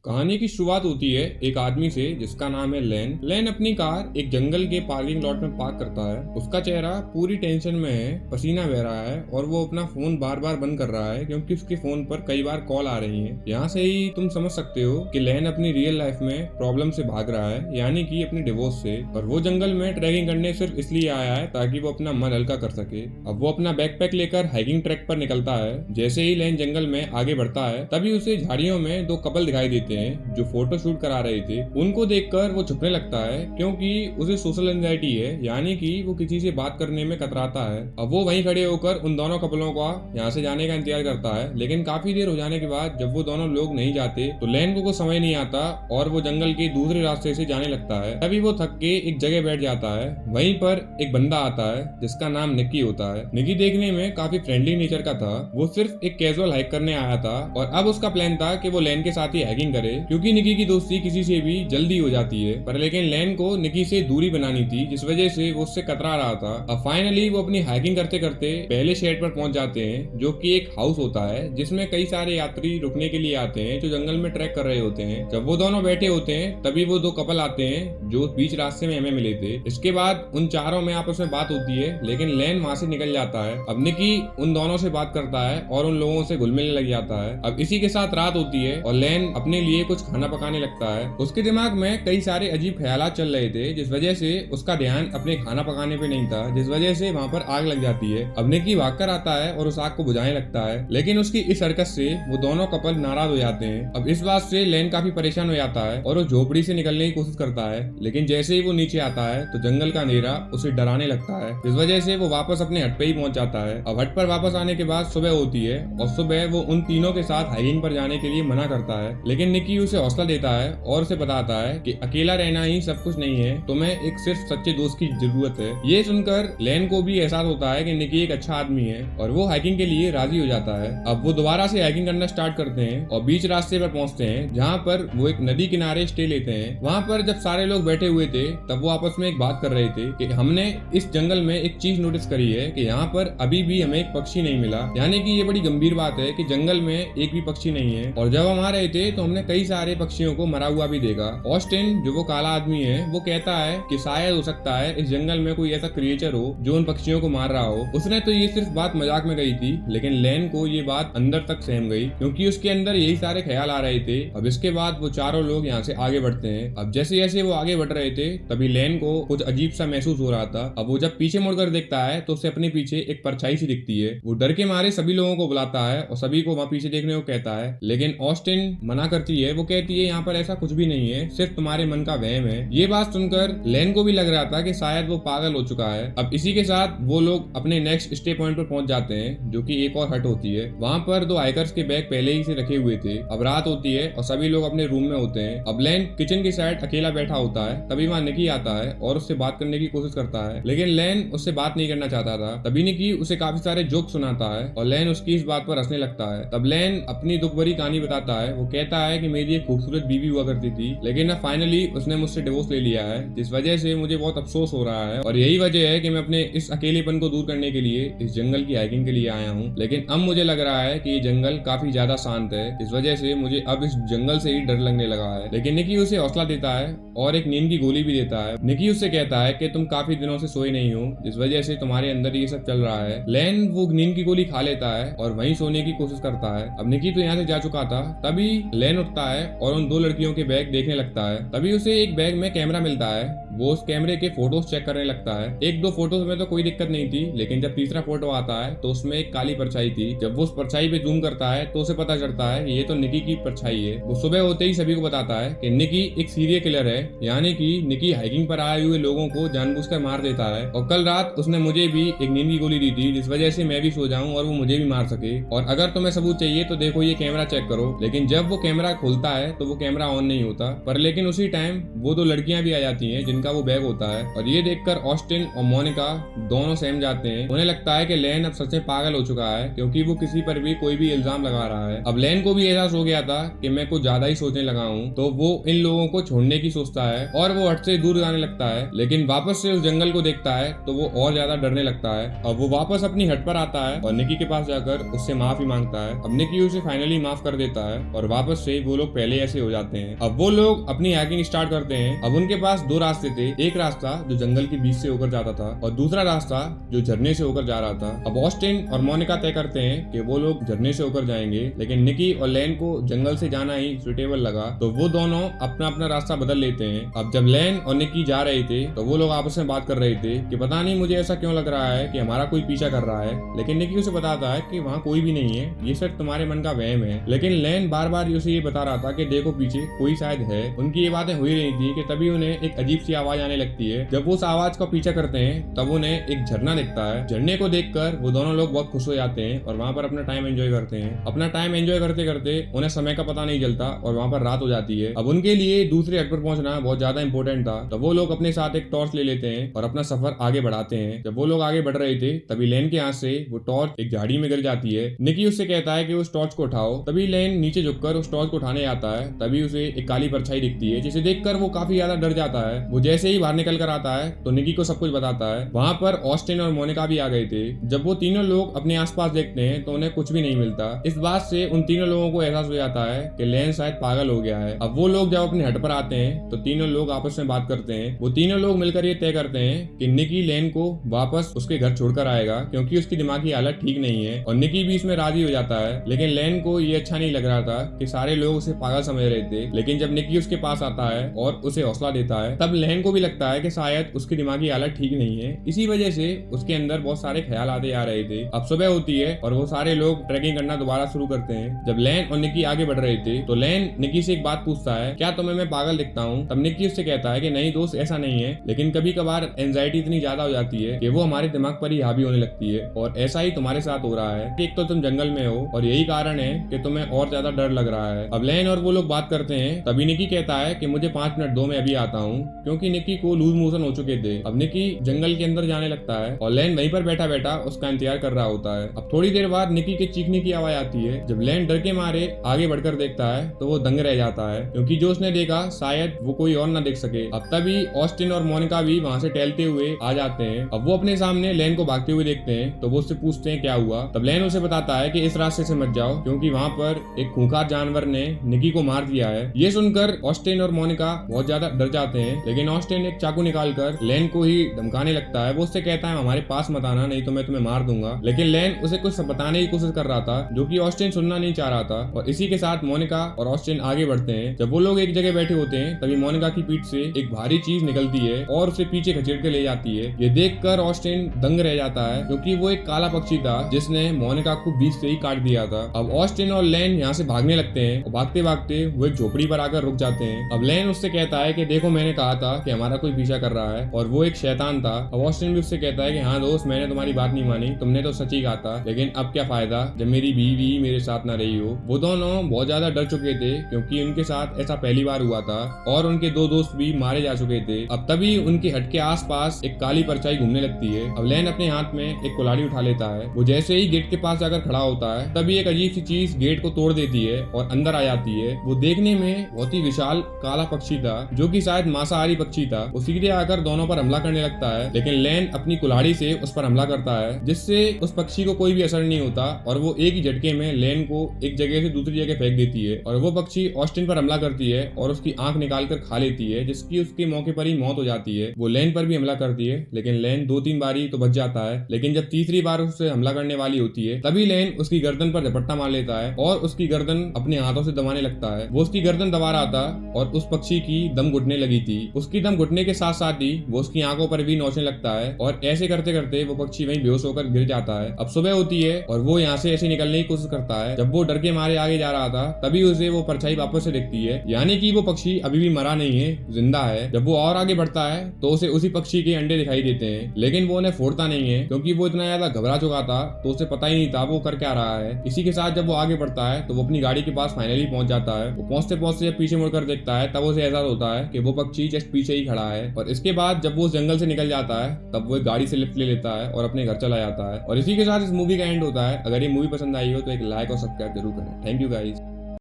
कहानी की शुरुआत होती है एक आदमी से जिसका नाम है लेन। लेन अपनी कार एक जंगल के पार्किंग लॉट में पार्क करता है। उसका चेहरा पूरी टेंशन में है, पसीना बह रहा है और वो अपना फोन बार बार बंद कर रहा है क्योंकि उसके फोन पर कई बार कॉल आ रही हैं। यहाँ से ही तुम समझ सकते हो कि लेन अपनी रियल लाइफ में प्रॉब्लम से भाग रहा है, यानी कि अपनी डिवोर्स से। और वो जंगल में ट्रैकिंग करने सिर्फ इसलिए आया है ताकि वो अपना मन हल्का कर सके। अब वो अपना बैकपैक लेकर हाइकिंग ट्रैक पर निकलता है। जैसे ही लेन जंगल में आगे बढ़ता है तभी उसे झाड़ियों में दो कपल दिखाई देते हैं जो फोटो शूट करा रहे थे। उनको देखकर वो छुपने लगता है क्योंकि उसे सोशल एंजाइटी है, यानी कि वो किसी से बात करने में कतराता है। अब वो वहीं खड़े होकर उन दोनों कपलों का यहाँ से जाने का इंतजार करता है, लेकिन काफी देर हो जाने के बाद जब वो दोनों लोग नहीं जाते तो लेन को कुछ समझ नहीं आता और वो जंगल के दूसरे रास्ते से जाने लगता है। तभी वो थक के एक जगह बैठ जाता है। वहीं पर एक बंदा आता है जिसका नाम निक्की होता है। निक्की देखने में काफी फ्रेंडली नेचर का था। वो सिर्फ एक कैजुअल हाइक करने आया था और अब उसका प्लान था कि वो लेन के साथ ही हाइकिंग करे क्योंकि निक्की की दोस्ती किसी से भी जल्दी हो जाती है। पर लेकिन लेन को निक्की से दूरी बनानी थी, जिस वजह से वो उससे कतरा रहा था। अब फाइनली वो अपनी हाइकिंग करते करते पहले शेड पर पहुंच जाते हैं जो कि एक हाउस होता है जिसमें कई सारे यात्री रुकने के लिए आते हैं जो जंगल में ट्रैक कर रहे होते हैं। जब वो दोनों बैठे होते हैं तभी वो दो कपल आते हैं जो बीच रास्ते में हमें मिले थे। इसके बाद उन चारों में आपस में बात होती है, लेकिन लेन वहां से निकल जाता है। अब निक्की उन दोनों से बात करता है और उन लोगों से घुल मिलने लग जाता है। अब इसी के साथ रात होती है और लेन अपने लिए कुछ खाना पकाने लगता है। उसके दिमाग में कई सारे अजीब ख्यालात चल रहे थे, जिस वजह से उसका ध्यान अपने खाना पकाने पे नहीं था, जिस वजह से वहाँ पर आग लग जाती है। अब निक्की भागकर आता है और उस आग को बुझाने लगता है, लेकिन उसकी इस हरकत से वो दोनों कपल नाराज हो जाते हैं। अब इस बात से लेन काफी परेशान हो जाता है और वो झोपड़ी से निकलने की कोशिश करता है, लेकिन जैसे ही वो नीचे आता है तो जंगल का अंधेरा उसे डराने लगता है, जिस वजह से वो वापस अपने हट पे ही पहुंच जाता है। अब हट पर वापस आने के बाद सुबह होती है और सुबह वो उन तीनों के साथ हाइकिंग पर जाने के लिए मना करता है, लेकिन निक्की उसे हौसला देता है और उसे बताता है कि अकेला रहना ही सब कुछ नहीं है, तुम्हें एक सिर्फ सच्चे दोस्त की जरूरत है। ये सुनकर लेन को भी एहसास होता है कि निक्की एक अच्छा आदमी है और वो हाइकिंग के लिए राजी हो जाता है। अब वो दोबारा से हाइकिंग करना स्टार्ट करते हैं और बीच रास्ते पर पहुंचते हैं जहाँ पर वो एक नदी किनारे स्टे लेते हैं। वहाँ पर जब सारे लोग बैठे हुए थे तब वो आपस में एक बात कर रहे थे कि हमने इस जंगल में एक चीज नोटिस करी है कि यहाँ पर अभी भी हमें एक पक्षी नहीं मिला, यानी कि ये बड़ी गंभीर बात है कि जंगल में एक भी पक्षी नहीं है। और जब हम आ रहे थे तो हमने कई सारे पक्षियों को मरा हुआ भी देखा। ऑस्टिन जो वो काला आदमी है वो कहता है कि शायद हो सकता है इस जंगल में कोई ऐसा क्रिएचर हो जो उन पक्षियों को मार रहा हो। उसने तो ये सिर्फ बात मजाक में कही थी, लेकिन लेन को ये बात अंदर तक सहम गई क्योंकि उसके अंदर यही सारे ख्याल आ रहे थे। अब इसके बाद वो चारों लोग यहाँ से आगे बढ़ते हैं। अब जैसे जैसे वो आगे बढ़ रहे थे तभी लेन को कुछ अजीब सा महसूस हो रहा था। अब वो जब पीछे मुड़कर देखता है तो उसे अपने पीछे एक परछाई सी दिखती है। वो डर के मारे सभी लोगों को बुलाता है और सभी को वहाँ पीछे देखने को कहता है, लेकिन ऑस्टिन मना करती है। वो कहती है यहाँ पर ऐसा कुछ भी नहीं है, सिर्फ तुम्हारे मन का वहम है। ये बात सुनकर लेन को भी लग रहा था कि शायद वो पागल हो चुका है। अब इसी के साथ वो लोग अपने नेक्स्ट स्टे पॉइंट पर पहुंच जाते हैं जो कि एक और हट होती है। वहाँ पर दो हाइकर्स के बैग पहले ही से रखे हुए थे। अब रात होती है और सभी लोग अपने रूम में होते हैं। अब लेन किचन की साइड अकेला बैठा होता है, तभी वहाँ निकी आता है और उससे बात करने की कोशिश करता है, लेकिन लेन उससे बात नहीं करना चाहता था। तभी निकी उसे काफी सारे जोक सुनाता है और लेन उसकी इस बात पर हंसने लगता है। तब लेन अपनी दुख भरी कहानी बताता है। वो कहता है कि मेरी एक खूबसूरत बीवी हुआ करती थी, लेकिन अब फाइनली उसने मुझसे डिवोर्स ले लिया है, जिस वजह से मुझे बहुत अफसोस हो रहा है और यही वजह है कि मैं अपने इस अकेलेपन को दूर करने के लिए इस जंगल की हाइकिंग के लिए आया हूँ। लेकिन अब मुझे लग रहा है कि ये जंगल काफी ज्यादा शांत है, इस वजह से मुझे अब इस जंगल से ही डर लगने लगा है। लेकिन निकी उसे हौसला देता है और एक नींद की गोली भी देता है। निकी उससे कहता है कि तुम काफी दिनों से सोए नहीं हो, जिस वजह से तुम्हारे अंदर ये सब चल रहा है। लेन वो नींद की गोली खा लेता है और वहीं सोने की कोशिश करता है। अब निकी तो यहाँ से जा चुका था। तभी लेन उठता है और उन दो लड़कियों के बैग देखने लगता है। तभी उसे एक बैग में कैमरा मिलता है। वो उस कैमरे के फोटोज चेक करने लगता है। एक दो फोटोज में तो कोई दिक्कत नहीं थी, लेकिन जब तीसरा फोटो आता है तो उसमें एक काली परछाई थी। जब वो उस परछाई पे जूम करता है तो उसे पता चलता है ये तो निकी की परछाई है। वो सुबह होते ही सभी को बताता है कि निकी एक सीरियल किलर है, यानी कि निकी हाइकिंग पर आए हुए लोगों को जानबूझकर मार देता है और कल रात उसने मुझे भी एक नींद की गोली दी थी, जिस वजह से मैं भी सो जाऊं और वो मुझे भी मार सके। और अगर तुम्हें सबूत चाहिए तो देखो ये कैमरा चेक करो। लेकिन जब वो कैमरा खोलता है तो वो कैमरा ऑन नहीं होता। पर लेकिन उसी टाइम वो दो लड़कियां भी आ जाती हैं जिनका का वो बैग होता है। और ये देखकर ऑस्टिन और मोनिका दोनों सहम जाते हैं। उन्हें लगता है कि लेन अब सच में पागल हो चुका है, क्योंकि वो किसी पर भी कोई भी इल्जाम लगा रहा है। अब लेन को भी एहसास हो गया था कि मैं कुछ ज्यादा ही सोचने लगा हूँ, तो वो इन लोगों को छोड़ने की सोचता है और वो हट से दूर जाने लगता है। लेकिन वापस से उस जंगल को देखता है तो वो और ज्यादा डरने लगता है। अब वो वापस अपनी हट पर आता है और निकी के पास जाकर उससे माफी मांगता है। अब निकी उसे फाइनली माफ कर देता है और वापस से वो लोग पहले ऐसे हो जाते हैं। अब वो लोग अपनी हाइकिंग स्टार्ट करते हैं। अब उनके पास दो रास्ते थे, एक रास्ता जो जंगल के बीच से होकर जाता था और दूसरा रास्ता जो झरने से होकर जा रहा था। अब ऑस्टिन और मोनिका तय करते हैं कि वो लोग झरने से होकर जाएंगे, लेकिन निकी और लेन को जंगल से जाना ही सुटेबल लगा, तो वो दोनों अपना अपना रास्ता बदल लेते हैं। अब जब लेन और निकी जा रहे थे तो वो लोग आपस में बात कर रहे थे कि पता नहीं मुझे ऐसा क्यों लग रहा है कि हमारा कोई पीछा कर रहा है। लेकिन निकी उसे बताता है कि वहाँ कोई भी नहीं है, ये सिर्फ तुम्हारे मन का वहम है। लेकिन लेन बार बार उसे ये बता रहा था कि देखो पीछे कोई शायद है। उनकी ये बातें हो ही रही थी कि तभी उन्हें एक अजीब सी आवाज आने लगती है। जब वो उस आवाज का पीछा करते हैं तब उन्हें एक झरना दिखता है। झरने को देखकर वो दोनों लोग बहुत खुश हो जाते हैं और वहाँ पर अपना टाइम एंजॉय करते हैं। अपना टाइम एंजॉय करते करते उन्हें समय का पता नहीं चलता और वहाँ पर रात हो जाती है। अब उनके लिए दूसरे हट पर पहुंचना बहुत ज्यादा इंपॉर्टेंट था, तो वो लोग अपने साथ एक टॉर्च ले लेते हैं और अपना सफर आगे बढ़ाते हैं। जब वो लोग आगे बढ़ रहे थे तभी लेन के हाथ से वो टॉर्च एक झाड़ी में गिर जाती है। निकी उससे कहता है कि उस टॉर्च को उठाओ। तभी लेन नीचे झुककर उस टॉर्च को उठाने आता है। तभी उसे एक काली परछाई दिखती है, जिसे देखकर वो काफी ज्यादा डर जाता है। वो जैसे ही बाहर निकल कर आता है तो निकी को सब कुछ बताता है। वहाँ पर ऑस्टिन और मोनिका भी आ गए थे। जब वो तीनों लोग अपने आसपास देखते हैं तो उन्हें कुछ भी नहीं मिलता। इस बात से उन तीनों लोगों को एहसास हो जाता है कि लेन शायद पागल हो गया है। अब वो लोग जब अपने हट पर आते हैं तो तीनों लोग आपस में बात करते हैं। वो तीनों लोग मिलकर ये तय करते हैं कि निकी लेन को वापस उसके घर छोड़कर आएगा, क्योंकि उसकी दिमागी हालत ठीक नहीं है। और निकी भी इसमें राजी हो जाता है। लेकिन लेन को ये अच्छा नहीं लग रहा था कि सारे लोग उसे पागल समझ रहे थे। लेकिन जब निकी उसके पास आता है और उसे हौसला देता है तब लेन को भी लगता है कि शायद उसकी दिमागी हालत ठीक नहीं है। इसी वजह से उसके अंदर बहुत सारे ख्याल आते आ रहे थे। अब सुबह होती है और वो सारे लोग ट्रैकिंग करना दोबारा शुरू करते हैं। जब लेन और निकी आगे बढ़ रहे थे तो लेन निकी से एक बात पूछता है, क्या तुम्हें मैं पागल दिखता हूँ? तब निकी उससे कहता है कि नहीं दोस्त, ऐसा नहीं है, लेकिन कभी कभार एंजाइटी इतनी ज्यादा हो जाती है कि वो हमारे दिमाग पर ही हावी होने लगती है। और ऐसा ही तुम्हारे साथ हो रहा है कि एक तो तुम जंगल में हो और यही कारण है कि तुम्हें और ज्यादा डर लग रहा है। अब लेन और वो लोग बात करते हैं। तभी निकी कहता है कि मुझे 5 मिनट दो, मैं अभी आता हूँ, क्योंकि निकी को लूज मोशन हो चुके थे। अब निकी जंगल के अंदर जाने लगता है और लेन वहीं पर बैठा बैठा उसका इंतजार कर रहा होता है। अब थोड़ी देर बाद निकी के चीखने की आवाज आती है। जब लेन डर के मारे आगे बढ़कर देखता है तो वो दंग रह जाता है, क्योंकि जो उसने देखा शायद वो कोई और ना देख सके। अब तभी ऑस्टिन और मोनिका भी वहाँ से टहलते हुए आ जाते हैं। अब वो अपने सामने लेन को भागते हुए देखते हैं तो वो उससे पूछते हैं क्या हुआ। तब लेन उसे बताता है कि इस रास्ते से मत जाओ, क्योंकि वहाँ पर एक खूंखार जानवर ने निकी को मार दिया है। ये सुनकर ऑस्टिन और मोनिका बहुत ज्यादा डर जाते हैं। लेकिन ऑस्टिन एक चाकू निकालकर लेन को ही धमकाने लगता है। वो उससे कहता है हमारे पास मत आना, नहीं तो मैं तुम्हें मार दूंगा। लेकिन लेन उसे कुछ बताने की कोशिश कर रहा था, जो कि ऑस्टिन सुनना नहीं चाह रहा था। और इसी के साथ मोनिका और ऑस्टिन आगे बढ़ते हैं। जब वो लोग एक जगह बैठे होते हैं तभी मोनिका की पीठ से एक भारी चीज निकलती है और उसे पीछे खचेड़ के ले जाती है। ये देखकर ऑस्टिन दंग रह जाता है, क्योंकि वो एक काला पक्षी था जिसने मोनिका को बीच से ही काट दिया था। अब ऑस्टिन और लेन यहाँ से भागने लगते हैं और भागते भागते वो एक झोपड़ी पर आकर रुक जाते हैं। अब लेन उससे कहता है कि देखो मैंने कहा था कि हमारा कोई पीछा कर रहा है और वो एक शैतान था। अब ऑस्टिन भी उससे कहता है कि हाँ दोस्त, मैंने तुम्हारी बात नहीं मानी, तुमने तो सच ही कहा था, लेकिन अब क्या फायदा जब मेरी बीवी मेरे साथ ना रही हो। वो दोनों बहुत ज्यादा डर चुके थे, क्योंकि उनके साथ ऐसा पहली बार हुआ था और उनके 2 दोस्त भी मारे जा चुके थे। अब तभी उनके हट के आसपास एक काली परछाई घूमने लगती है। अब लेन अपने हाथ में एक कुल्हाड़ी उठा लेता है। वो जैसे ही गेट के पास जाकर खड़ा होता है तभी एक अजीब सी चीज गेट को तोड़ देती है और अंदर आ जाती है। वो देखने में बहुत ही विशाल काला पक्षी था, जो कि शायद मांसाहारी पक्षी था। वो सीधे आकर दोनों पर हमला करने लगता है, लेकिन लेन अपनी कुल्हाड़ी से उस पर हमला करता है, जिससे उस पक्षी को कोई भी असर नहीं होता और वो एक ही झटके में लेन को एक जगह से दूसरी जगह फेंक देती है। और वो पक्षी ऑस्टिन पर हमला करती है और उसकी आंख निकालकर खा लेती है, जिसकी उसके मौके पर ही मौत हो जाती है। वो लेन पर भी हमला करती है, लेकिन लेन 2-3 बारी तो बच जाता है। लेकिन जब तीसरी बार उससे हमला करने वाली होती है तभी लेन उसकी गर्दन पर झपट्टा मार लेता है और उसकी गर्दन अपने हाथों से दबाने लगता है। वो उसकी गर्दन दबा रहा था और उस पक्षी की दम घुटने लगी थी। उसकी दम घुटने के साथ साथ ही वो उसकी आंखों पर भी नोचने लगता है और ऐसे करते करते वो पक्षी वहीं बेहोश होकर गिर जाता है। अब सुबह होती है और वो यहाँ से ऐसे निकलने की कोशिश करता है। जब वो डर के मारे आगे जा रहा था तभी उसे वो परछाई वापस से दिखती है, यानी कि वो पक्षी अभी भी मरा नहीं है, जिंदा है। जब वो और आगे बढ़ता है तो उसे उसी पक्षी के अंडे दिखाई देते हैं, लेकिन वो उन्हें फोड़ता नहीं है, क्योंकि वो इतना ज्यादा घबरा चुका था तो उसे पता ही नहीं था वो कर क्या रहा है। इसी के साथ जब वो आगे बढ़ता है तो वो अपनी गाड़ी के पास फाइनली पहुंच जाता है। वो पहुंचते पहुंचते जब पीछे मुड़कर देखता है तब उसे एहसास होता है कि वो पक्षी जस्ट पीछे पीछे ही खड़ा है। और इसके बाद जब वो उस जंगल से निकल जाता है तब वो एक गाड़ी से लिफ्ट ले लेता है और अपने घर चला जाता है। और इसी के साथ इस मूवी का एंड होता है। अगर ये मूवी पसंद आई हो तो एक लाइक और सब्सक्राइब जरूर करें। Thank you guys.